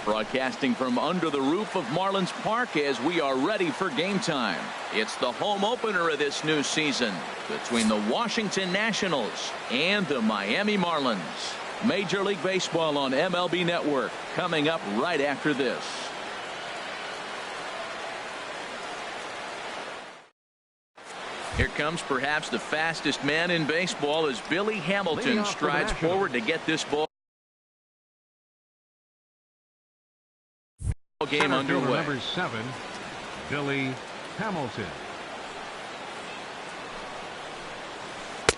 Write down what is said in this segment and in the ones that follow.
Broadcasting from under the roof of Marlins Park as we are ready for game time. It's the home opener of this new season between the Washington Nationals and the Miami Marlins. Major League Baseball on MLB Network coming up right after this. Here comes perhaps the fastest man in baseball as Billy Hamilton strides forward to get this ball game underway. Number 7, Billy Hamilton.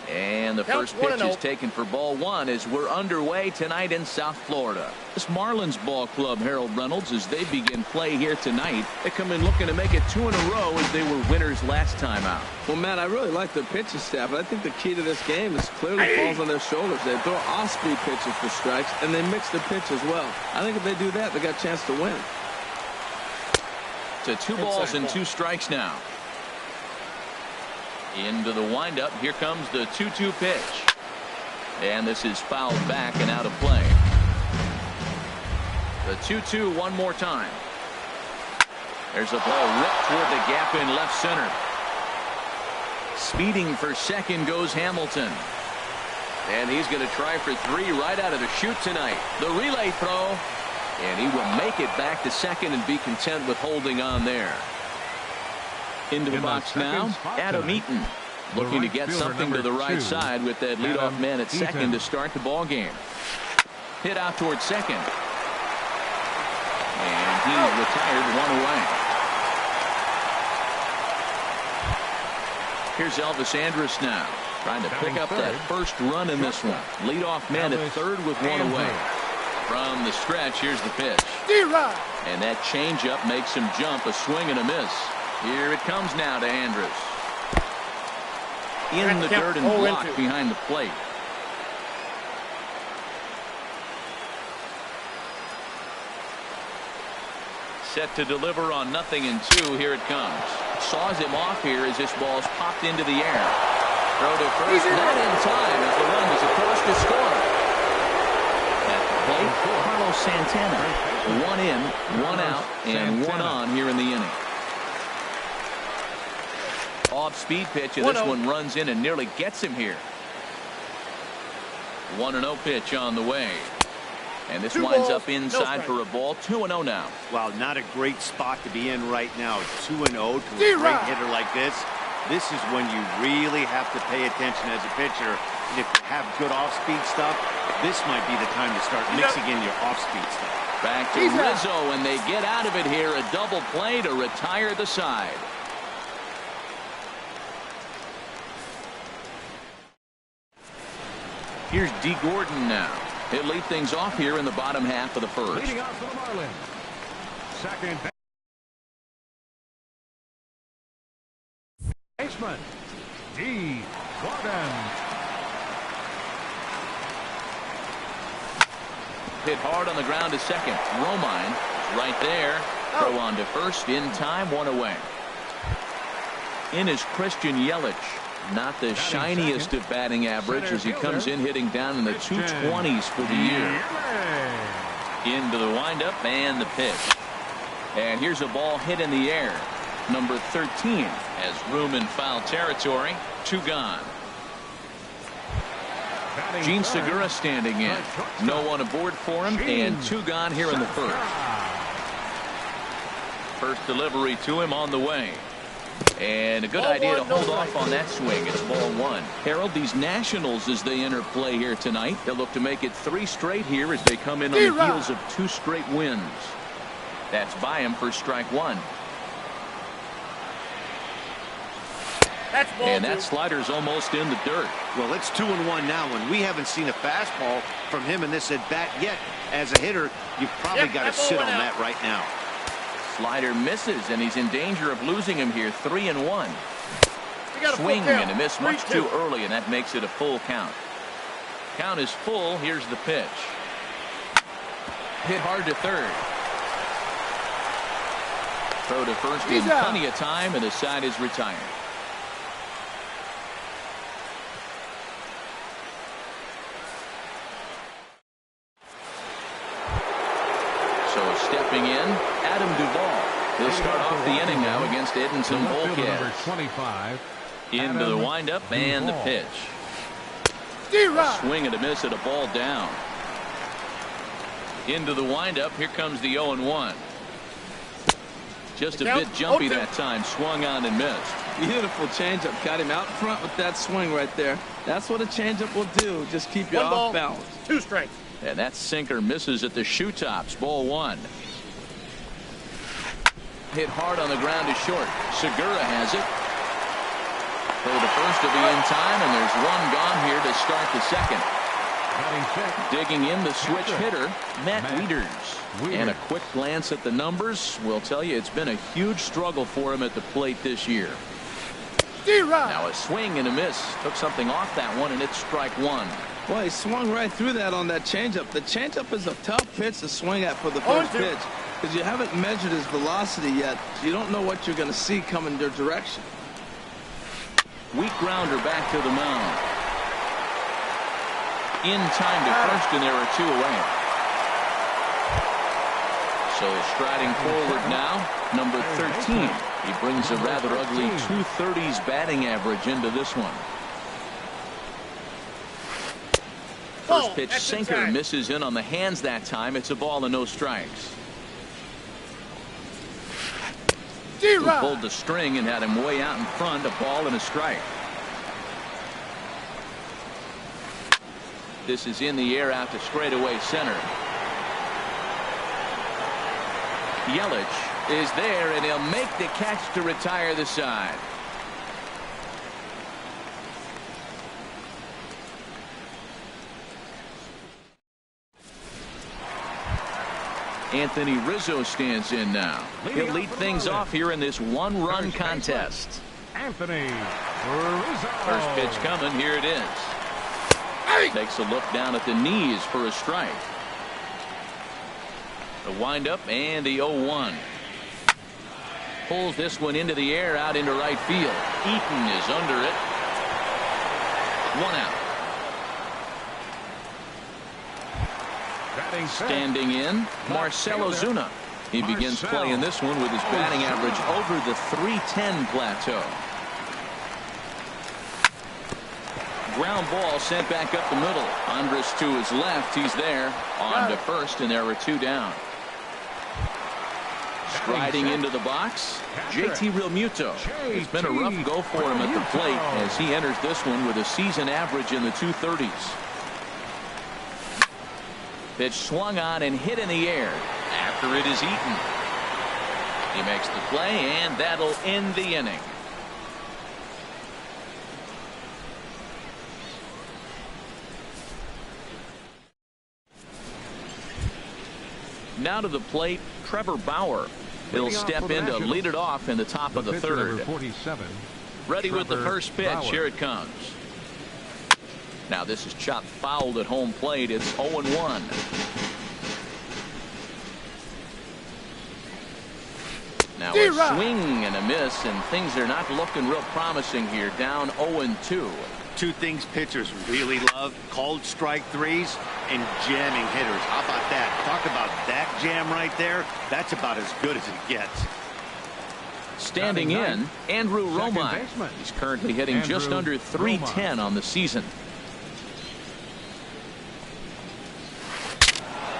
And the first pitch is taken for ball one as we're underway tonight in South Florida. This Marlins ball club, Harold Reynolds, as they begin play here tonight. They come in looking to make it 2 in a row as they were winners last time out. Well, Matt, I really like the pitching staff, but I think the key to this game is clearly falls on their shoulders. They throw off-speed pitches for strikes, and they mix the pitch as well. I think if they do that, they got a chance to win. To 2 balls and 2 strikes now. Into the windup. Here comes the 2-2 pitch. And this is fouled back and out of play. The 2-2 one more time. There's a ball ripped toward the gap in left center. Speeding for second goes Hamilton. And he's going to try for 3 right out of the chute tonight. The relay throw. And he will make it back to second and be content with holding on there. Into the box now, Adam Eaton looking to get something to the right side with that leadoff man at second to start the ball game. Hit out towards second. And he's retired 1 away. Here's Elvis Andrus now trying to pick up that first run in this one. Leadoff man at third with 1 away. From the stretch, here's the pitch. And that changeup makes him jump, a swing and a miss. Here it comes now to Andrus. In the dirt and blocked behind the plate. Set to deliver on 0-2. Here it comes. Saws him off here as this ball's popped into the air. Throw to first, not in time as the run is across to score. At the plate, Carlos Santana. 1 in, 1 out, and 1 on here in the inning. Off-speed pitch, and this one runs in and nearly gets him here. 1-0 pitch on the way. And this winds up inside for a ball. 2-0 now. Well, not a great spot to be in right now. 2-0 to a great hitter like this. This is when you really have to pay attention as a pitcher. And if you have good off-speed stuff, this might be the time to start mixing in your off-speed stuff. Back to Rizzo, and they get out of it here. A double play to retire the side. Here's D. Gordon now. He'll lead things off here in the bottom half of the first. Leading off for the Marlins. Second baseman, D. Gordon. Hit hard on the ground to second. Romine right there. Throw on to first in time, 1 away. In is Christian Yelich. Not the shiniest of batting average as he comes in hitting down in the 220s for the year. Into the windup and the pitch. And here's a ball hit in the air. Number 13 has room in foul territory. 2 gone. Gene Segura standing in. No one aboard for him, and 2 gone here in the first. First delivery to him on the way. And a good idea to hold off on that swing. It's ball 1. Harold, these Nationals, as they enter play here tonight, they'll look to make it 3 straight here as they come in on the heels of 2 straight wins. That's by him for strike 1. And that slider's almost in the dirt. Well, it's 2-1 now, and we haven't seen a fastball from him in this at bat yet. As a hitter, you've probably got to sit on that right now. Slider misses, and he's in danger of losing him here. 3-1. Swing and a miss much too early, and that makes it a full count. Count is full. Here's the pitch. Hit hard to third. Throw to first in plenty of time, and the side is retired. So stepping in, Adam Duvall. He'll start off the inning now against Edmonton Number Bullcats. 25. Into the windup and the pitch. A swing and a miss at a ball down. Into the windup. Here comes the 0-1. Just a bit jumpy that time. Swung on and missed. Beautiful changeup. Got him out front with that swing right there. That's what a changeup will do. Just keep you off balance. 2 strikes. And that sinker misses at the shoe tops. Ball 1. Hit hard on the ground is short. Segura has it. Throw to first to be in time, and there's one gone here to start the second. Digging in the switch hitter, Matt Wieters. And a quick glance at the numbers will tell you it's been a huge struggle for him at the plate this year. Now a swing and a miss. Took something off that one, and it's strike 1. Well, he swung right through that on that changeup. The changeup is a tough pitch to swing at for the first pitch because you haven't measured his velocity yet. So you don't know what you're going to see coming their direction. Weak grounder back to the mound. In time to first, and there are 2 away. So striding forward now, number 13. He brings a rather ugly 230s batting average into this one. First pitch sinker misses in on the hands that time. It's a ball and no strikes. He pulled the string and had him way out in front. A ball and a strike. This is in the air out to straightaway center. Yelich is there, and he'll make the catch to retire the side. Anthony Rizzo stands in now. He'll lead things off here in this 1-run contest. Anthony Rizzo. First pitch coming. Here it is. Takes a look down at the knees for a strike. The windup and the 0-1. Pulls this one into the air out into right field. Eaton is under it. 1 out. Standing in, Marcell Ozuna. He begins playing this one with his batting average over the .310 plateau. Ground ball sent back up the middle. Andrus to his left. He's there. On to first, and there are 2 down. Striding into the box, JT Realmuto. It's been a rough go for him at the plate as he enters this one with a season average in the 230s. Pitch swung on and hit in the air after it is eaten. He makes the play, and that'll end the inning. Now to the plate, Trevor Bauer. He'll step in to lead it off in the top of the third. Ready with the first pitch. Here it comes. Now this is chopped fouled at home plate. It's 0-1. Now a swing and a miss, and things are not looking real promising here. Down 0-2. 2 things pitchers really love: called strike 3s and jamming hitters. How about that? Talk about that jam right there. That's about as good as it gets. Standing in, Andrew Romine. He's currently hitting just under .310 on the season.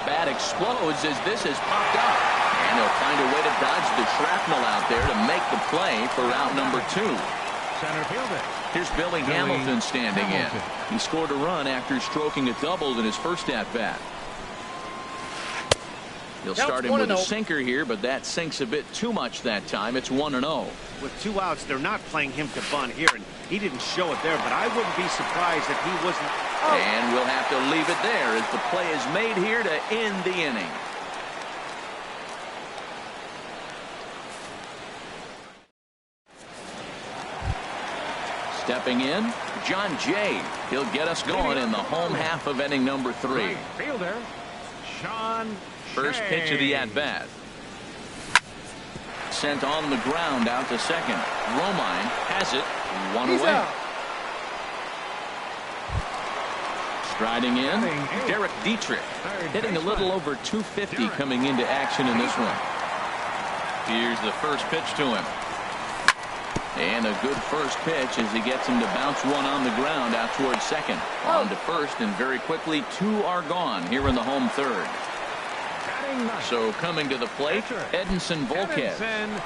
Bat explodes as this is popped up, and he'll find a way to dodge the shrapnel out there to make the play for out number 2. Center fielder. Here's Billy Hamilton standing in. He scored a run after stroking a double in his first at-bat. He'll start him with a sinker here, but that sinks a bit too much that time. It's 1-0. With 2 outs, they're not playing him to bunt here, and he didn't show it there, but I wouldn't be surprised if he wasn't. And we'll have to leave it there as the play is made here to end the inning. Stepping in, John Jay. He'll get us going in the home half of inning number 3. Right fielder, Sean First pitch of the at-bat. Sent on the ground out to second. Romine has it. 1 away. Striding in, Derek Dietrich, hitting a little over 250 coming into action in this one. Here's the first pitch to him. And a good first pitch as he gets him to bounce one on the ground out towards second. On to first, and very quickly 2 are gone here in the home third. So coming to the plate, Edinson Volquez.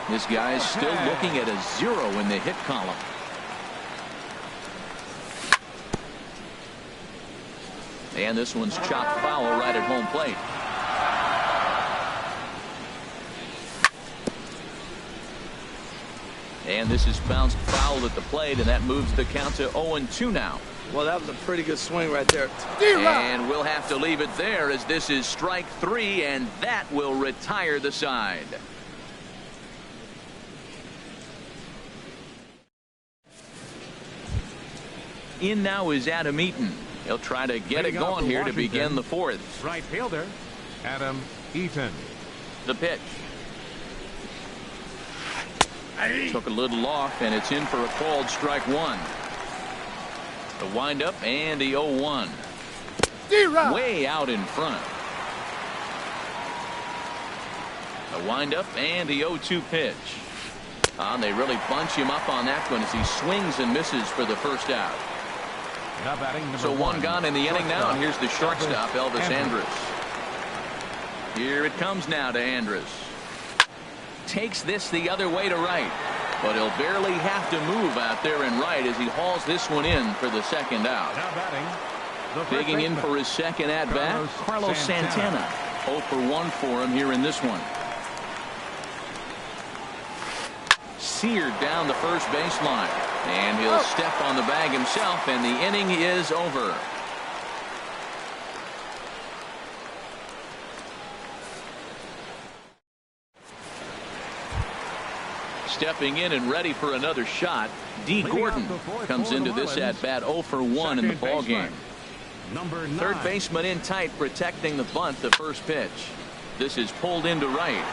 This guy's still looking at a 0 in the hit column. And this one's chopped foul right at home plate. And this is bounced foul at the plate, and that moves the count to 0-2 now. Well, that was a pretty good swing right there. And we'll have to leave it there as this is strike 3, and that will retire the side. In now is Adam Eaton. He'll try to get it going here to begin the fourth. Right fielder, Adam Eaton. The pitch. Took a little off, and it's in for a called strike 1. The windup and the 0-1. Way out in front. The windup and the 0-2 pitch. They really bunch him up on that one as he swings and misses for the first out. So one gone in the inning now, and here's the shortstop, Elvis Andrus. Here it comes now to Andrus. Takes this the other way to right, but he'll barely have to move out there in right as he hauls this one in for the second out. Digging in for his second at bat, Carlos Santana. 0 for 1 for him here in this one. Seared down the first baseline, and he'll step on the bag himself, and the inning is over. Stepping in and ready for another shot, D. Gordon comes into this at bat 0 for 1 in the ball game. Third baseman in tight, protecting the bunt, the first pitch. This is pulled into right,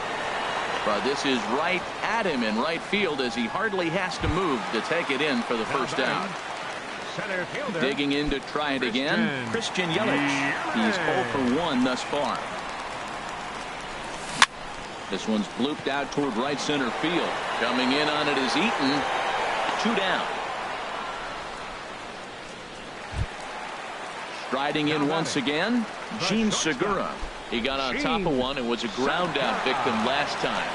but this is right at him in right field as he hardly has to move to take it in for the first out. Digging in to try it again, Christian Yelich. He's 0 for 1 thus far. This one's blooped out toward right center field. Coming in on it is Eaton. 2 down. Striding in once again, Gene Segura. He got on top of one and was a ground out victim last time.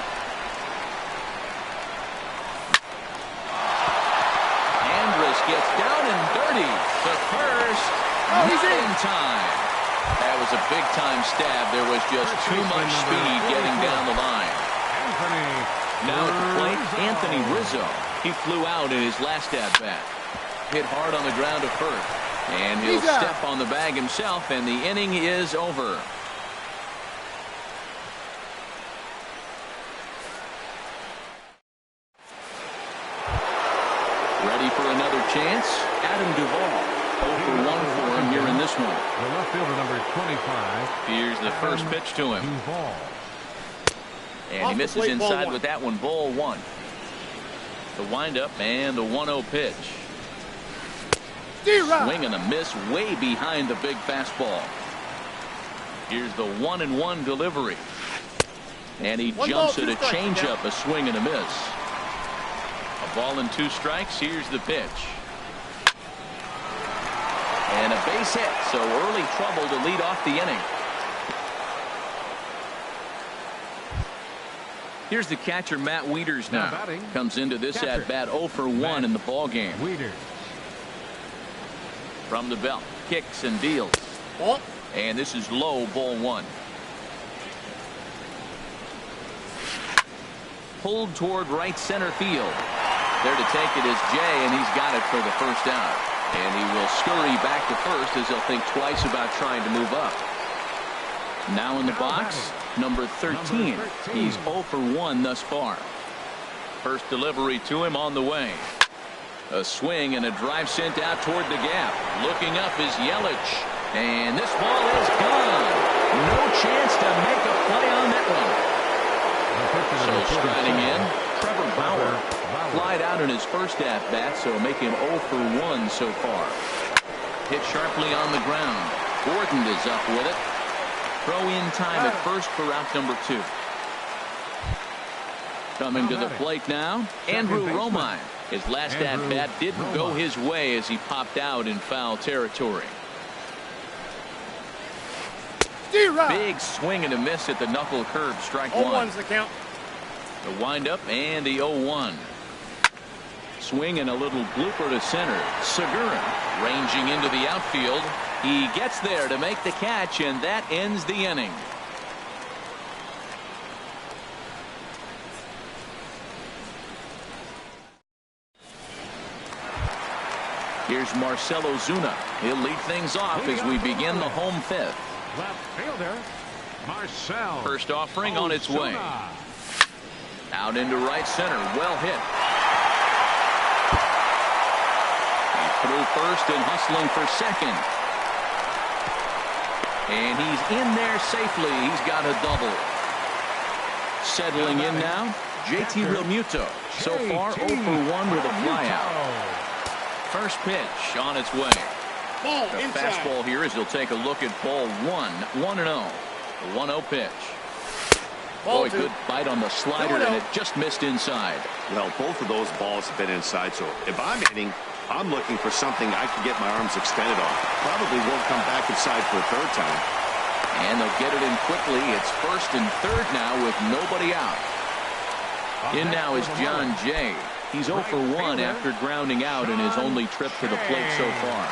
Andrus gets down and dirty to first. He's in time. That was a big-time stab. There was just too much speed getting down the line. Now at the plate, Anthony Rizzo. He flew out in his last at-bat. Hit hard on the ground to first. And he'll step on the bag himself, and the inning is over. Ready for another chance? Adam Duvall. 0 for 1 for him here in this one. The left fielder, number 25. Here's the first pitch to him. And he misses inside with that one. Ball 1. The windup and the 1-0 pitch. Swing and a miss way behind the big fastball. Here's the 1-1 delivery. And he jumps at a changeup, a swing and a miss. A ball and 2 strikes. Here's the pitch. And a base hit, so early trouble to lead off the inning. Here's the catcher, Matt Wieters now. Comes into this at bat 0 for 1 in the ball game. From the belt, kicks and deals. And this is low, ball 1. Pulled toward right center field. There to take it is Jay, and he's got it for the first out. And he will scurry back to first as he'll think twice about trying to move up. Now in the box, number 13. He's 0 for 1 thus far. First delivery to him on the way. A swing and a drive sent out toward the gap. Looking up is Yelich. And this ball is gone. No chance to make a play on that one. So striding in, Trevor Bauer. Flied out in his first at-bat, so make him 0 for 1 so far. hit sharply on the ground. Gordon is up with it. Throw in time at first for route number 2. Coming to the plate now, Andrew Romine. His last at-bat didn't go his way as he popped out in foul territory. Big swing and a miss at the knuckle curve. Strike 1. 0-1's the count. The windup and the 0-1. Swing and a little blooper to center. Segura ranging into the outfield. He gets there to make the catch, and that ends the inning. Here's Marcell Ozuna. He'll lead things off as we begin the home 5th. Left fielder, Marcell. First offering on its way. Out into right center. Well hit. He threw first and hustling for second. And he's in there safely. He's got a double. Settling in now, JT Realmuto. So far 0 for 1 with a flyout. First pitch on its way. Ball The inside. fastball here as he'll take a look at ball 1. 1-0. The 1-0 pitch. Ball Boy, 2. good bite on the slider, 2-0. and it just missed inside. Well, both of those balls have been inside, so if I'm hitting, I'm looking for something I can get my arms extended on. Probably won't come back inside for a third time. And they'll get it in quickly. It's first and third now with nobody out. In now is John Jay. He's 0 for 1 after grounding out in his only trip to the plate so far.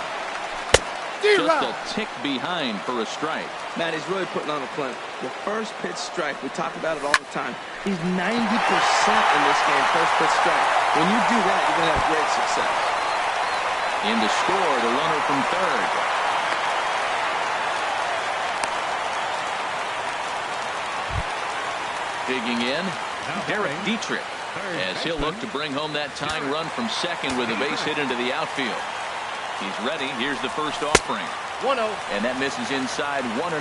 Just a tick behind for a strike. Man, he's really putting on a clinic. The first pitch strike, we talk about it all the time. He's 90% in this game, first pitch strike. When you do that, you're going to have great success. In to score, the runner from third. Digging in, Derek Dietrich, as he'll look to bring home that tying run from second with a base hit into the outfield. He's ready. Here's the first offering. 1-0. And that misses inside. 1-0.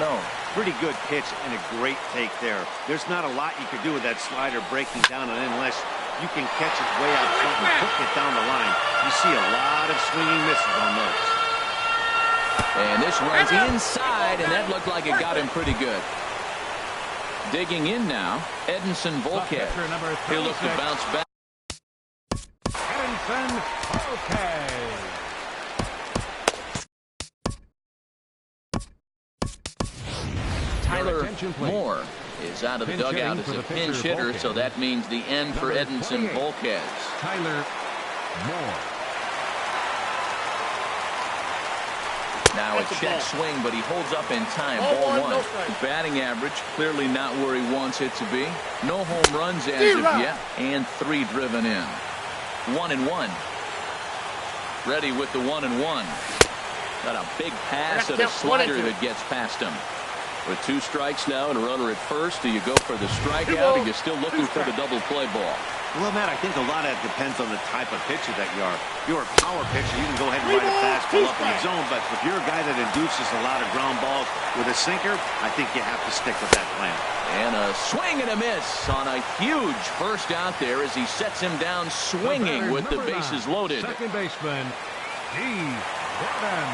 Pretty good pitch and a great take there. There's not a lot you can do with that slider breaking down, and unless you can catch it way out front and hook it down the line, you see a lot of swinging misses on those. And this runs inside, and that looked like it got him pretty good. Digging in now, Edinson Volquez. He'll look to bounce back. Edinson Volquez. Tyler Moore is out of the Pinch dugout hitting as a for the pinch pitcher, hitter, Volquez. so that means the end for Number Edinson 28. Volquez. Tyler Moore. Now a That's a check ball. swing, but he holds up in time. Ball Ball 1, 1. no strike. Batting average clearly not where he wants it to be. No home runs as of yet, and 3 driven in. 1-1. Ready with the 1-1. Got a big pass and a slider that gets past him. With 2 strikes now and a runner at first, do you go for the strikeout, or are you still looking for the double play ball? Well, Matt, I think a lot of it depends on the type of pitcher that you are. If you're a power pitcher, you can go ahead and ride a fastball up in the zone, but if you're a guy that induces a lot of ground balls with a sinker, I think you have to stick with that plan. And a swing and a miss on a huge first out there as he sets him down swinging with the bases loaded. Second baseman, D. Gordon.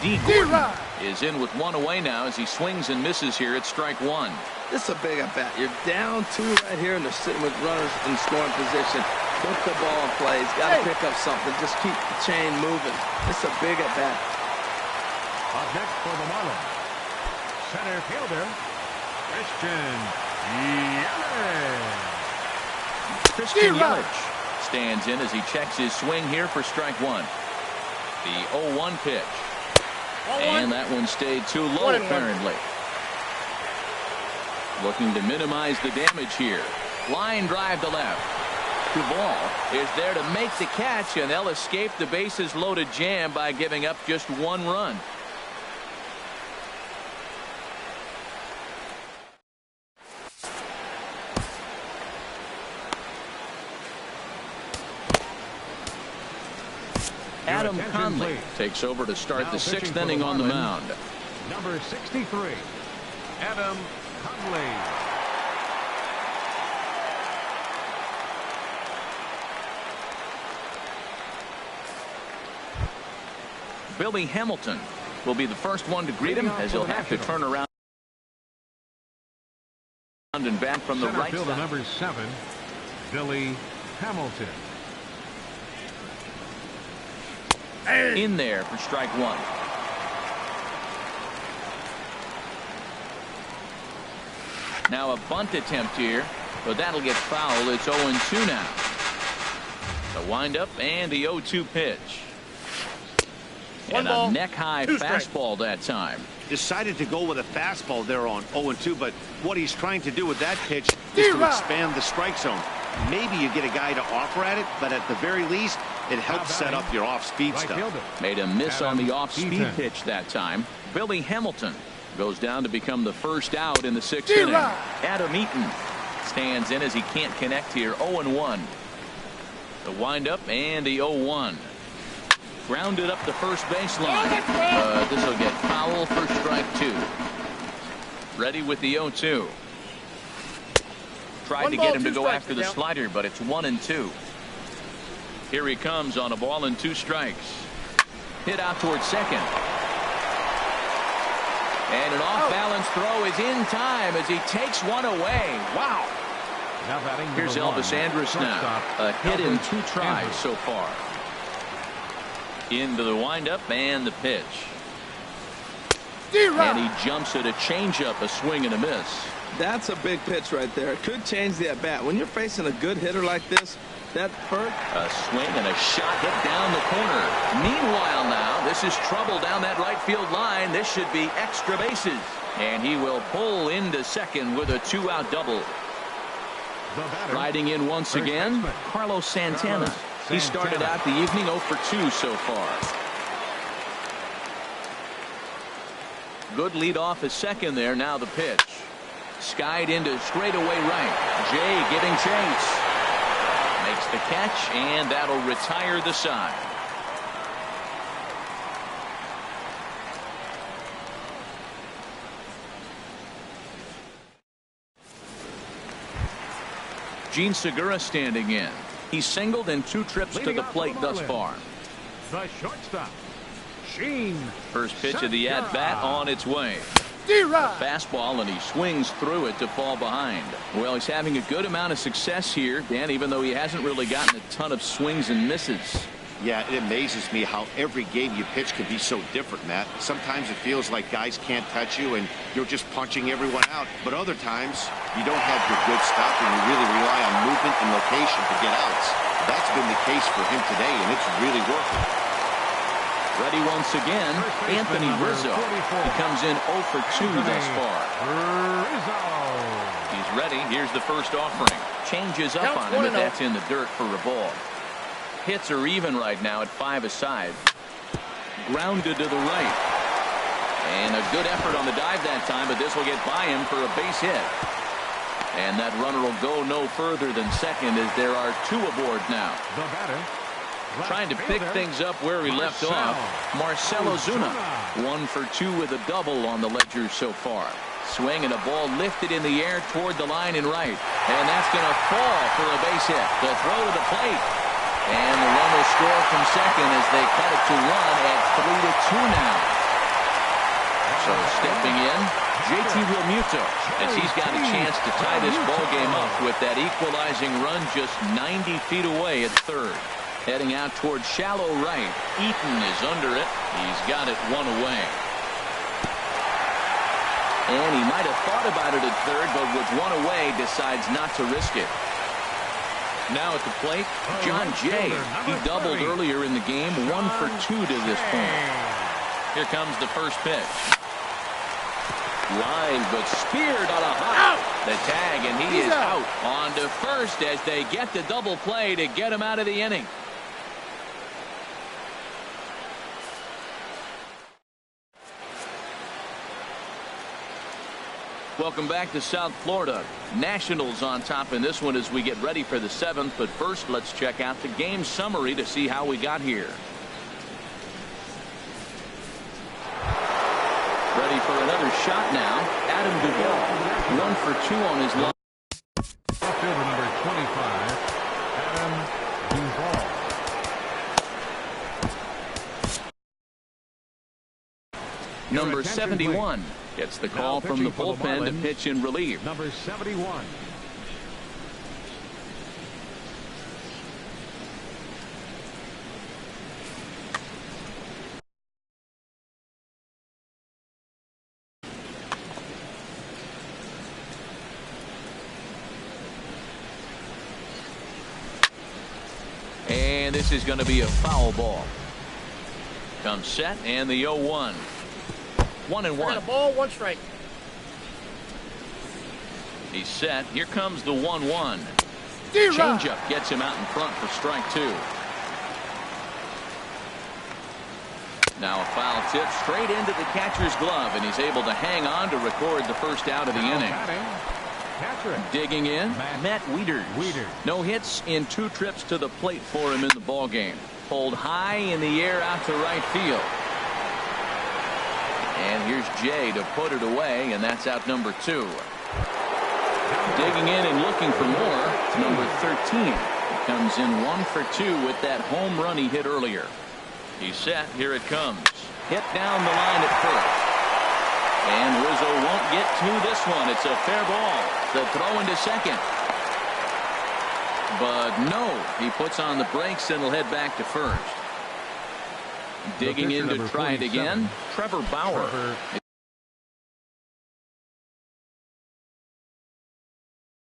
D. Gordon is in with 1 away now as he swings and misses here at strike 1. This is a big at-bat. You're down 2 right here, and they're sitting with runners in scoring position. Put the ball in play. He's got to pick up something. Just keep the chain moving. This is a big at-bat. Up next for the Marlins, center fielder, Christian Yelich. Christian Yelich stands in as he checks his swing here for strike 1. The 0-1 pitch. And that one stayed too low, apparently. Looking to minimize the damage here. Line drive to left. Duvall is there to make the catch, and they'll escape the bases loaded jam by giving up just 1 run. Adam Conley takes over to start the 6th inning on the mound. Number 63, Adam Conley. Billy Hamilton will be the first one to greet him as he'll have to turn around and bat from the Center right fielder side. number 7, Billy Hamilton. In there for strike one. Now a bunt attempt here, but that'll get foul. It's 0-2 now. The windup and the 0-2 pitch. And a neck-high fastball that time. Decided to go with a fastball there on 0-2, but what he's trying to do with that pitch is to expand the strike zone. Maybe you get a guy to offer at it, but at the very least, it helps set up your off-speed stuff. Made a miss on the off-speed pitch that time. Billy Hamilton goes down to become the first out in the 6th inning. Adam Eaton stands in as he can't connect here. 0-1. The windup and the 0-1. Grounded up the first baseline. This will get foul for strike 2. Ready with the 0-2. Tried to get him to go after the slider, but it's 1-2. Here he comes on a ball and 2 strikes. Hit out towards second. And an off-balance throw is in time as he takes one away. Wow. Here's Elvis Andrus now. A hit in 2 tries so far. Into the windup and the pitch. And he jumps at a changeup, a swing and a miss. That's a big pitch right there. It could change the at-bat. When you're facing a good hitter like this, that first. A swing and a shot hit down the corner. Meanwhile now, this is trouble down that right field line. This should be extra bases. And he will pull into second with a 2-out double. Riding in once again, Carlos Santana. He started out the evening 0 for 2 so far. Good lead off his second there. Now the pitch. Skied into straightaway right. Jay giving chase. Makes the catch, and that'll retire the side. Gene Segura standing in. He's singled in 2 trips to the plate thus far. The shortstop, Gene. First pitch of the at-bat on its way. Fastball, and he swings through it to fall behind. Well, he's having a good amount of success here, Dan, even though he hasn't really gotten a ton of swings and misses. Yeah, it amazes me how every game you pitch can be so different, Matt. Sometimes it feels like guys can't touch you and you're just punching everyone out. But other times, you don't have your good stuff and you really rely on movement and location to get outs. That's been the case for him today, and it's really working. Ready once again, Anthony Rizzo. He comes in 0 for 2 thus far. He's ready. Here's the first offering. Changes up on him, but that's in the dirt for a ball. Hits are even right now at 5 aside. Grounded to the right. And a good effort on the dive that time, but this will get by him for a base hit. And that runner will go no further than second as there are 2 aboard now. The batter, trying to pick things up where he left off. Marcell Ozuna, 1 for 2 with a double on the ledger so far. Swing and a ball lifted in the air toward the line in right. And that's going to fall for a base hit. The throw to the plate. And the run will score from second as they cut it to 1 at 3-2 now. So stepping in, JT Realmuto, as he's got a chance to tie this ball game up with that equalizing run just 90 feet away at third. Heading out towards shallow right. Eaton is under it. He's got it 1 away. And he might have thought about it at third, but with 1 away, decides not to risk it. Now at the plate, John Jay. He doubled earlier in the game, 1 for 2 to this point. Here comes the first pitch. Line, but speared on a hop. The tag, and he is out. On to first as they get the double play to get him out of the inning. Welcome back to South Florida. Nationals on top in this one as we get ready for the 7th. But first, let's check out the game summary to see how we got here. Ready for another shot now. Adam Duvall, 1 for 2 on his line. Fielder number 25, Adam Duvall. Number 71 gets the call from the bullpen to pitch in relief. Number 71. And this is going to be a foul ball. Comes set and the 0-1. 1-1. Got a ball, 1 strike. He's set. Here comes the 1-1. D-Rod. Changeup gets him out in front for strike 2. Now a foul tip straight into the catcher's glove, and he's able to hang on to record the first out of the inning. Digging in, Matt Wieters. No hits in 2 trips to the plate for him in the ballgame. Pulled high in the air out to right field. And here's Jay to put it away, and that's out number 2. Digging in and looking for more, number 13. He comes in 1 for 2 with that home run he hit earlier. He's set. Here it comes. Hit down the line at first. And Rizzo won't get to this one. It's a fair ball. The throw into second. But no, he puts on the brakes and will head back to first. Digging in to try it again, Trevor Bauer.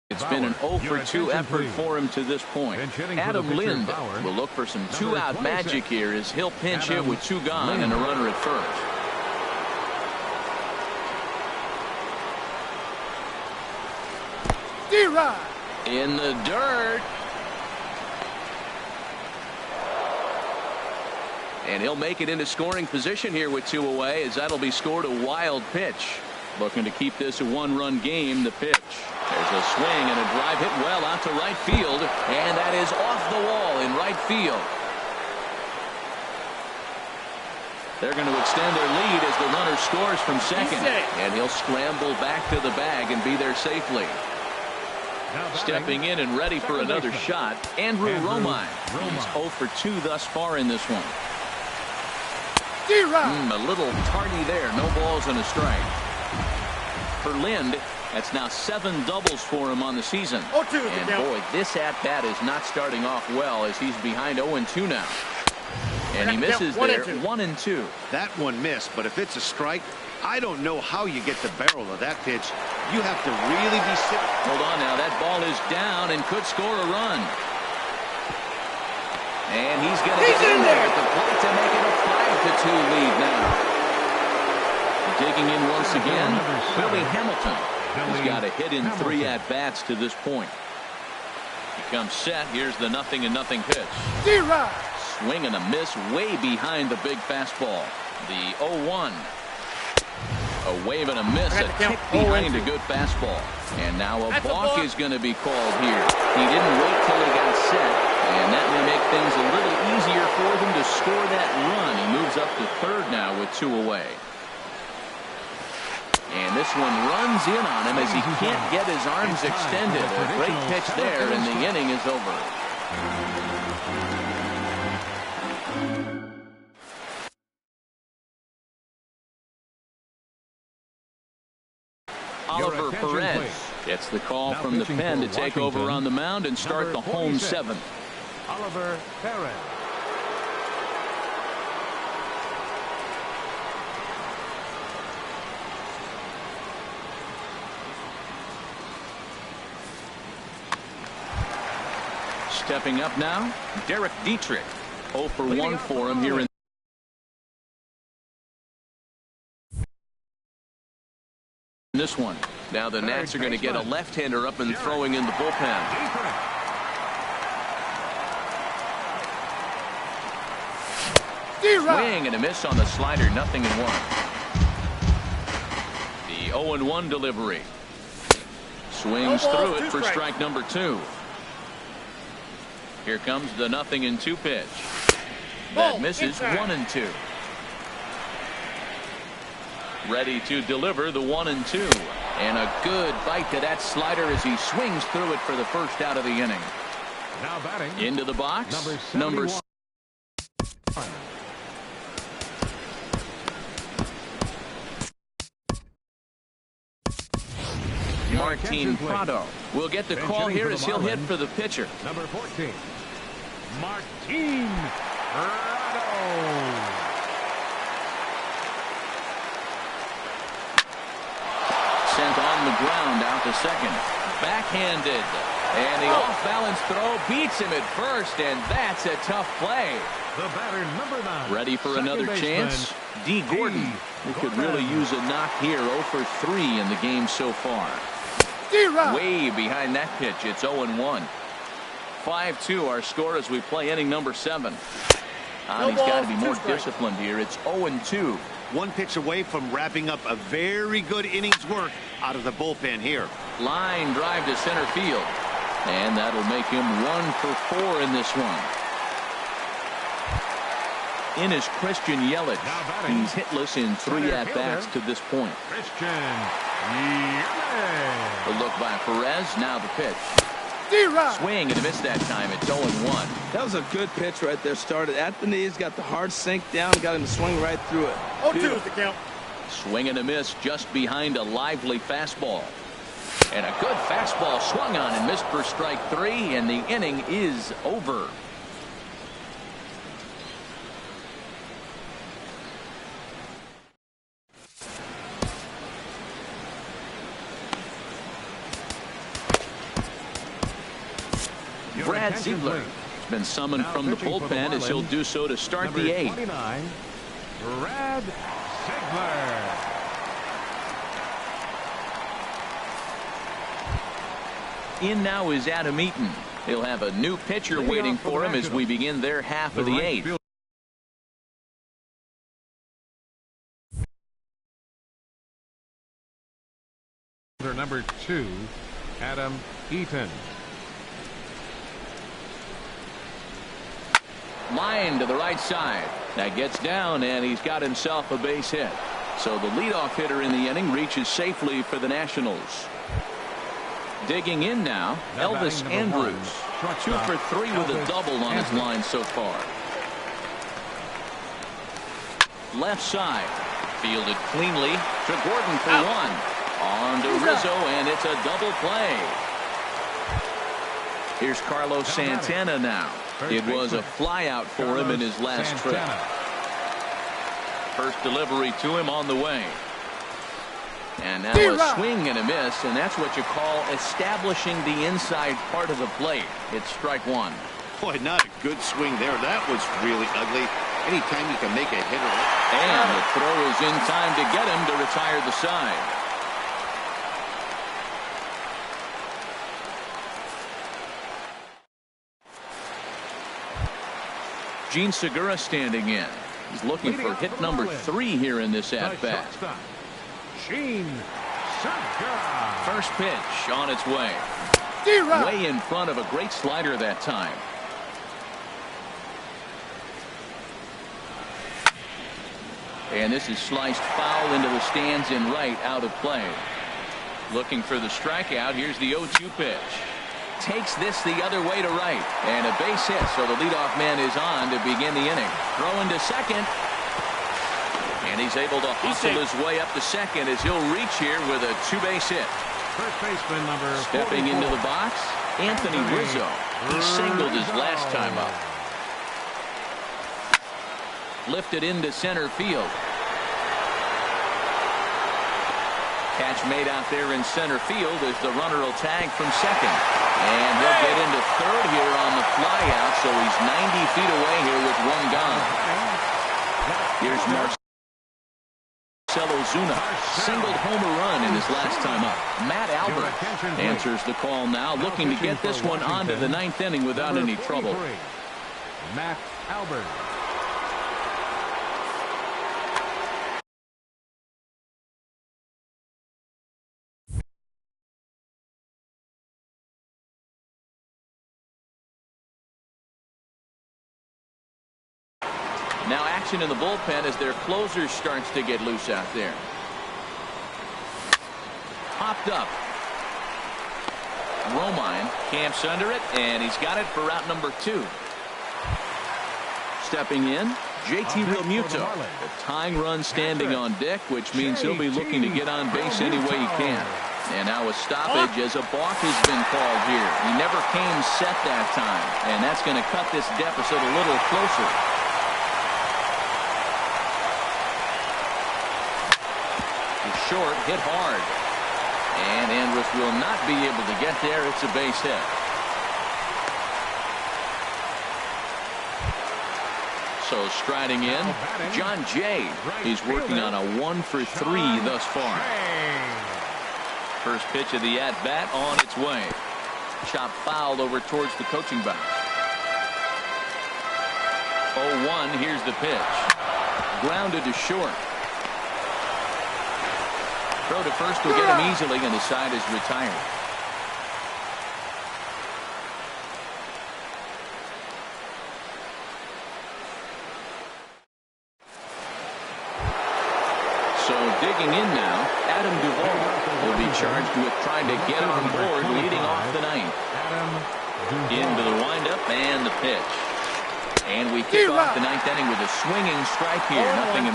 It's been an 0 for 2 effort for him to this point. Adam Lind will look for some 2-out magic here as he'll pinch hit with 2 gone and a runner at first. D-Rod. In the dirt. And he'll make it into scoring position here with 2 away, as that'll be scored a wild pitch. Looking to keep this a 1-run game. The pitch. There's a swing and a drive hit well out to right field, and that is off the wall in right field. They're going to extend their lead as the runner scores from second, and he'll scramble back to the bag and be there safely. Stepping in and ready for another shot, Andrew Romine. He's 0 for 2 thus far in this one. A little tardy there. No balls and a strike. For Lind, that's now 7 doubles for him on the season. And boy, this at-bat is not starting off well as he's behind 0-2 now. And he misses there, 1-2. That one missed, but if it's a strike, I don't know how you get the barrel of that pitch. You have to really be sitting. Hold on now, that ball is down and could score a run. And he's going to get in there at the plate to make it a 5-2 lead now. Digging in once again, Billy Hamilton. He's got a hit in 3 at-bats to this point. He comes set. Here's the 0-0 pitch. D-Rod. Swing and a miss way behind the big fastball. The 0-1. A wave and a miss, a kick behind a good fastball. And now a balk is going to be called here. He didn't wait till he got set, and that may make things a little easier for them to score that run. He moves up to third now with 2 away. And this one runs in on him as he can't get his arms extended. A great pitch there, and the inning is over. Oliver Perez gets the call from the pen to take over on the mound and start the home 7th. Oliver Perez. Stepping up now, Derek Dietrich. 0 for 1 for him here in this one. Now the Nats are going to get a left-hander up and throwing in the bullpen. Swing and a miss on the slider, 0-1. The 0-1 delivery. Swings through it for strike number 2. Here comes the 0-2 pitch. That misses, 1-2. Ready to deliver the 1-2. And a good bite to that slider as he swings through it for the first out of the inning. Now batting. Into the box, number 71. Martin Prado will get the call here as he'll hit for the pitcher. Number 14, Martin Prado. Sent on the ground out to second. Backhanded. And the off-balance throw beats him at first, and that's a tough play. The batter, number 9. Ready for another chance? D. Gordon. He could really use a knock here. 0 for 3 in the game so far. Way behind that pitch. It's 0-1. 5-2 our score as we play inning number 7. He's got to be more disciplined here. It's 0-2. One pitch away from wrapping up a very good innings work out of the bullpen here. Line drive to center field. And that'll make him 1 for 4 in this one. In is Christian Yelich. He's hitless in 3 at-bats to this point. Christian Yelich. The look by Perez. Now the pitch. Swing and a miss that time. It's 0-1. That was a good pitch right there. Started at the knees, got the hard sink down, got him to swing right through it. 0-2 is the count. Swing and a miss just behind a lively fastball. And a good fastball swung on and missed for strike 3, and the inning is over. Brad Ziegler has been summoned from the bullpen as he'll do so to start the 8th. 29, Brad Ziegler. In now is Adam Eaton. He'll have a new pitcher waiting for him as we begin their half of the 8th. Number 2, Adam Eaton. Line to the right side. That gets down, and he's got himself a base hit. So the leadoff hitter in the inning reaches safely for the Nationals. Digging in now, Elvis Andrews. 2 for 3 with a double on his line so far. Left side. Fielded cleanly to Gordon for 1. On to Rizzo, and it's a double play. Here's Carlos Santana now. It was a flyout for him in his last trip. First delivery to him on the way. And now a swing and a miss, and that's what you call establishing the inside part of the plate. It's strike 1. Boy, not a good swing there. That was really ugly. Anytime you can make a hitter. And the throw is in time to get him to retire the side. Gene Segura standing in. He's looking for hit number 3 here in this at-bat. Gene Segura. First pitch on its way. Way in front of a great slider that time. And this is sliced foul into the stands in right, out of play. Looking for the strikeout. Here's the 0-2 pitch. Takes this the other way to right, and a base hit, so the leadoff man is on to begin the inning. Throwing to second, and he's able to hustle his way up to second as he'll reach here with a 2-base hit. First baseman number 44. Stepping into the box, Anthony Rizzo. He singled his last time up. Lifted into center field. Catch made out there in center field as the runner will tag from second. And he'll get into third here on the flyout, so he's 90 feet away here with 1 gone. Here's Marcelo Zuna. Singled homer run in his last time up. Matt Albert answers the call now, looking to get this one on to the 9th inning without any trouble. Matt Albert. Now action in the bullpen as their closer starts to get loose out there. Popped up. Romine camps under it, and he's got it for route number 2. Stepping in, JT Realmuto. A tying run standing on deck, which means he'll be looking to get on base any way he can. And now a stoppage as a balk has been called here. He never came set that time, and that's going to cut this deficit a little closer. The short hit hard, and Andrus will not be able to get there. It's a base hit. So striding in, John Jay. He's working on a 1-for-3 thus far. First pitch of the at-bat on its way. Chop foul over towards the coaching box. 0-1. Here's the pitch. Grounded to short. Throw to first will get him easily, and the side is retired. So digging in now, Adam Duvall will be charged with trying to get on board leading off the ninth. Into the windup and the pitch. And we kick off the ninth inning with a swinging strike here, 0-1.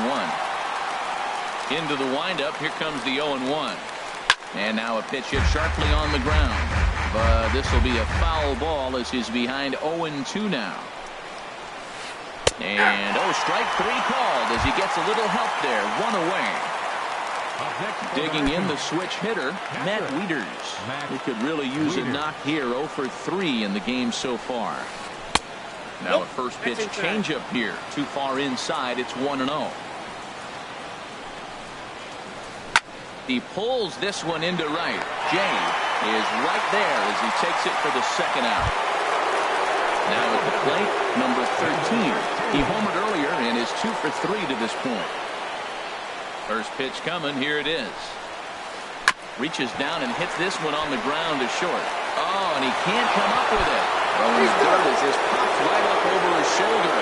Into the windup, here comes the 0-1. And now a pitch hit sharply on the ground. But this will be a foul ball as he's behind 0-2 now. And strike 3 called as he gets a little help there. 1 away. Digging in the switch hitter, Matt Wieters. He could really use a knock here. 0-for-3 in the game so far. Now a first pitch changeup here. Too far inside. It's 1-0. He pulls this one into right. Jay is right there as he takes it for the second out. Now at the plate, number 13. He homered earlier and is 2-for-3 to this point. First pitch coming. Here it is. Reaches down and hits this one on the ground to short. Oh, and he can't come up with it. Throwing dirt as this pops right up over his shoulder.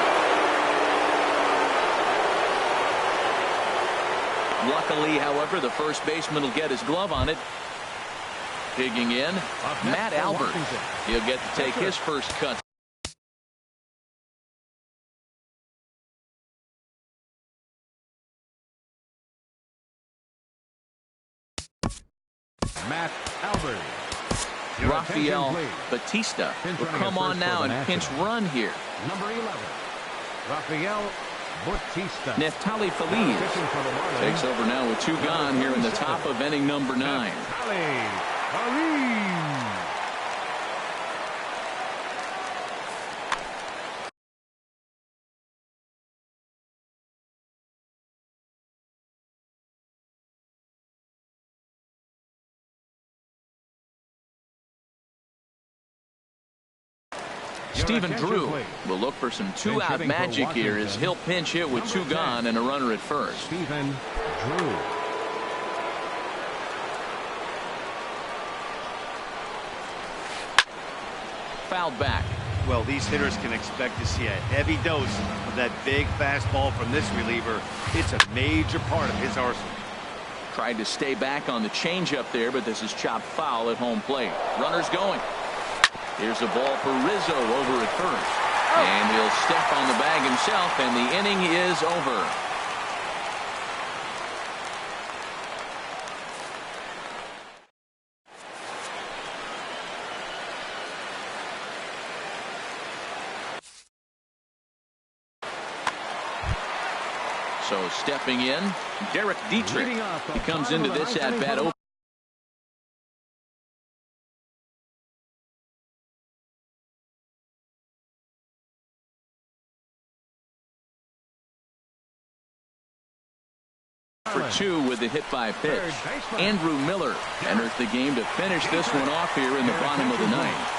Luckily, however, the first baseman will get his glove on it. Digging in, Matt Albert. He'll get to take his first cut. Matt Albert. Rafael Batista will come on now and pinch run here. Number 11, Rafael Batista. Neftali Feliz takes over now with 2 gone here in the top of inning number 9. Stephen Drew will look for some 2-out magic here as he'll pinch hit with 2 gone and a runner at first. Stephen Drew. Fouled back. Well, these hitters can expect to see a heavy dose of that big fastball from this reliever. It's a major part of his arsenal. Tried to stay back on the changeup there, but this is chopped foul at home plate. Runners going. Here's a ball for Rizzo over at first. And he'll step on the bag himself, and the inning is over. So stepping in, Derek Dietrich. He comes into this at-bat open. For 2 with the hit by pitch. Andrew Miller enters the game to finish this one off here in the bottom of the ninth.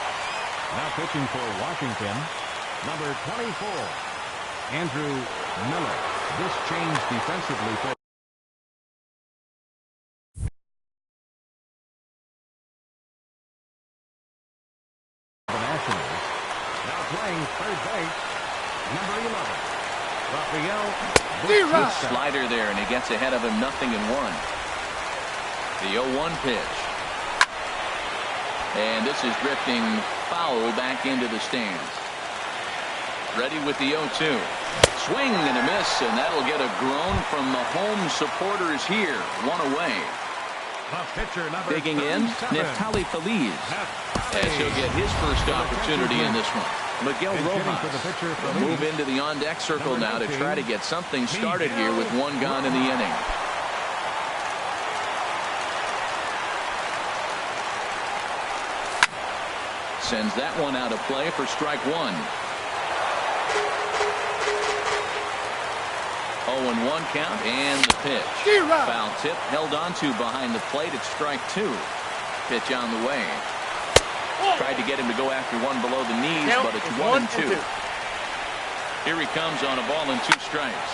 Now pitching for Washington, number 24, Andrew Miller. This change defensively for the Nationals. Now playing third base, number 11, Rafael Batista. Slider there, and he gets ahead of him 0-1. The 0-1 pitch. And this is drifting foul back into the stands. Ready with the 0-2. Swing and a miss, and that'll get a groan from the home supporters here. 1 away. The pitcher, number Digging in, 37. Neftali Feliz. As he'll get his first opportunity in this one. Miguel Rojas will move into the on-deck circle now to try to get something started here with one gone in the inning. Sends that one out of play for strike one. 0-1 count and the pitch. Foul tip held onto behind the plate at strike two. Pitch on the way. Tried to get him to go after one below the knees, but it's 1-2. Here he comes on a ball and two strikes.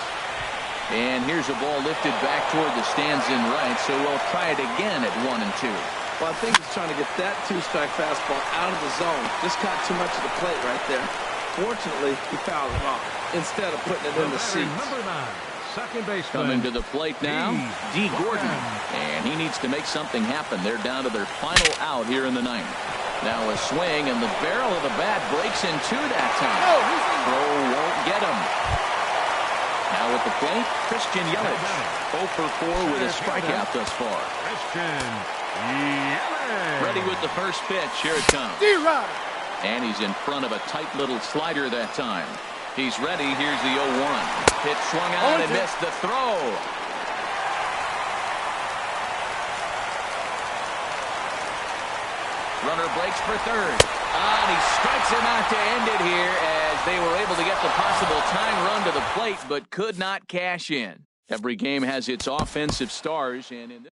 And here's a ball lifted back toward the stands in right, so we'll try it again at 1-2. Well, I think he's trying to get that two-strike fastball out of the zone. Just caught too much of the plate right there. Fortunately, he fouled it off instead of putting it in the seats. Number 9, second baseman. Coming to the plate now, D. Gordon. And he needs to make something happen. They're down to their final out here in the ninth. Now a swing, and the barrel of the bat breaks in two that time. Throw won't get him. Now at the plate, Christian Yelich. 0 for 4 with a strikeout thus far. Christian Yelich. Ready with the first pitch. Here it comes. And he's in front of a tight little slider that time. He's ready. Here's the 0-1. Pitch swung out and missed the throw. Runner breaks for third. And he strikes him out to end it here as they were able to get the possible tying run to the plate but could not cash in. Every game has its offensive stars, and in this